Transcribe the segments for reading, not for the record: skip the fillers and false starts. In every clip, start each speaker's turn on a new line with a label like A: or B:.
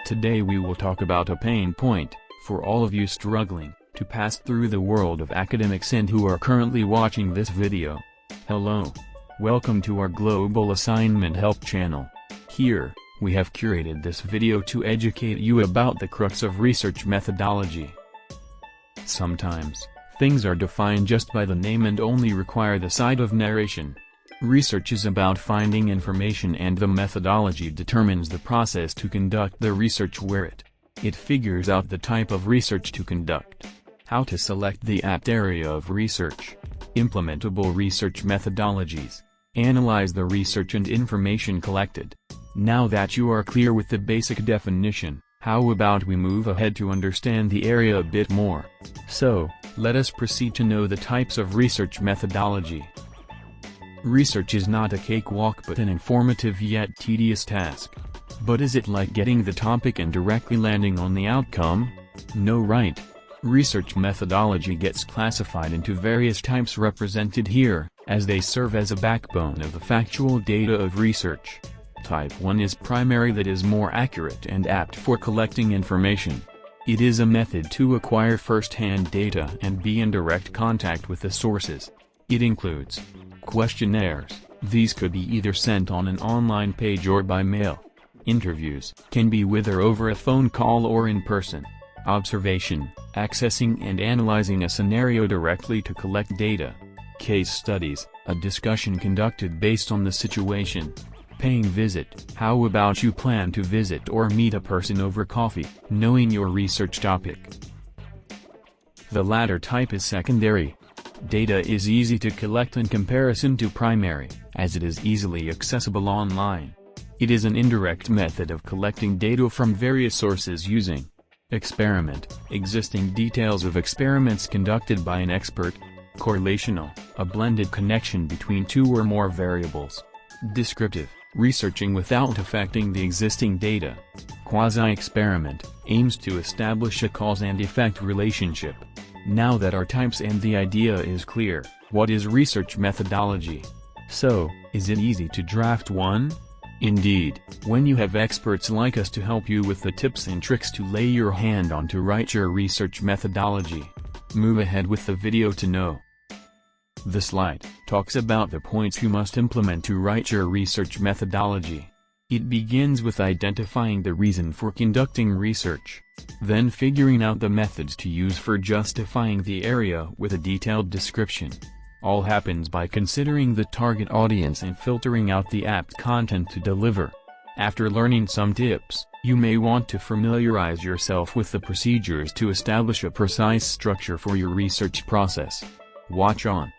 A: Today we will talk about a pain point for all of you struggling to pass through the world of academics and who are currently watching this video. Hello. Welcome to our Global Assignment Help channel. Here, we have curated this video to educate you about the crux of research methodology. Sometimes, things are defined just by the name and only require the side of narration. Research is about finding information, and the methodology determines the process to conduct the research, where it figures out the type of research to conduct, how to select the apt area of research, implementable research methodologies, analyze the research and information collected. Now that you are clear with the basic definition, how about we move ahead to understand the area a bit more? So, let us proceed to know the types of research methodology. Research is not a cakewalk but an informative yet tedious task. But is it like getting the topic and directly landing on the outcome? No, right? Research methodology gets classified into various types represented here, as they serve as a backbone of the factual data of research. Type 1 is primary, that is more accurate and apt for collecting information. It is a method to acquire first-hand data and be in direct contact with the sources. It includes questionnaires. These could be either sent on an online page or by mail. Interviews can be with or over a phone call or in person. Observation, accessing and analyzing a scenario directly to collect data. Case studies, a discussion conducted based on the situation. Paying visit, how about you plan to visit or meet a person over coffee, knowing your research topic. The latter type is secondary. Data is easy to collect in comparison to primary, as it is easily accessible online. It is an indirect method of collecting data from various sources using experiment, existing details of experiments conducted by an expert. Correlational, a blended connection between two or more variables. Descriptive, researching without affecting the existing data. Quasi-experiment, aims to establish a cause and effect relationship. Now that our types and the idea is clear, what is research methodology? So, is it easy to draft one? Indeed, when you have experts like us to help you with the tips and tricks to lay your hand on to write your research methodology. Move ahead with the video to know. The slide talks about the points you must implement to write your research methodology. It begins with identifying the reason for conducting research, then figuring out the methods to use for justifying the area with a detailed description. All happens by considering the target audience and filtering out the apt content to deliver. After learning some tips, you may want to familiarize yourself with the procedures to establish a precise structure for your research process. Watch on.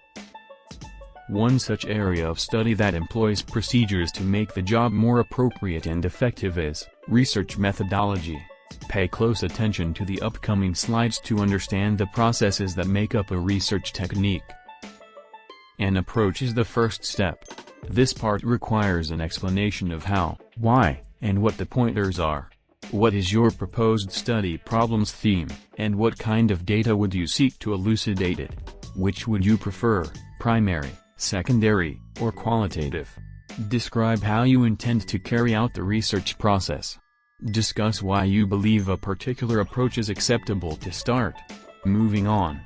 A: One such area of study that employs procedures to make the job more appropriate and effective is research methodology. Pay close attention to the upcoming slides to understand the processes that make up a research technique. An approach is the first step. This part requires an explanation of how, why, and what the pointers are. What is your proposed study problem's theme, and what kind of data would you seek to elucidate it? Which would you prefer, primary, secondary, or qualitative? Describe how you intend to carry out the research process. Discuss why you believe a particular approach is acceptable to start. Moving on.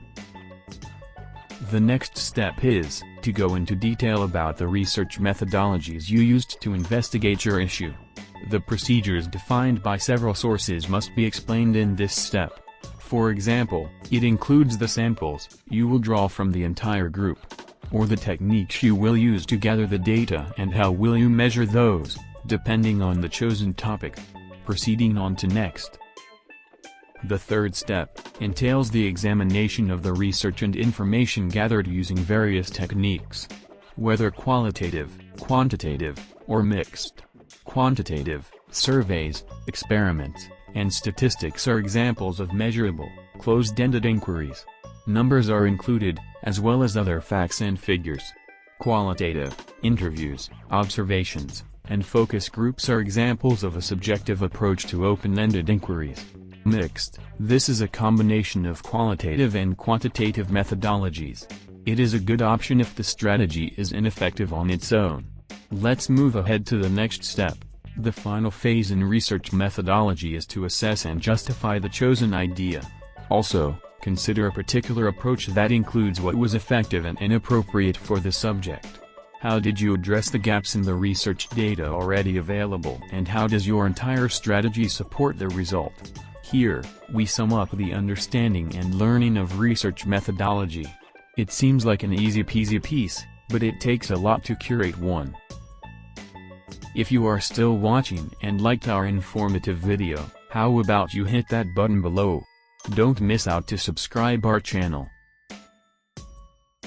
A: The next step is to go into detail about the research methodologies you used to investigate your issue. The procedures defined by several sources must be explained in this step. For example, it includes the samples you will draw from the entire group, or the techniques you will use to gather the data and how will you measure those, depending on the chosen topic. Proceeding on to next. The third step entails the examination of the research and information gathered using various techniques, whether qualitative, quantitative, or mixed. Quantitative, surveys, experiments, and statistics are examples of measurable, closed-ended inquiries. Numbers are included, as well as other facts and figures. Qualitative, interviews, observations, and focus groups are examples of a subjective approach to open-ended inquiries. Mixed, this is a combination of qualitative and quantitative methodologies. It is a good option if the strategy is ineffective on its own. Let's move ahead to the next step. The final phase in research methodology is to assess and justify the chosen idea. Also, consider a particular approach that includes what was effective and inappropriate for the subject. How did you address the gaps in the research data already available, and how does your entire strategy support the result? Here, we sum up the understanding and learning of research methodology. It seems like an easy-peasy piece, but it takes a lot to curate one. If you are still watching and liked our informative video, how about you hit that button below? Don't miss out to subscribe our channel.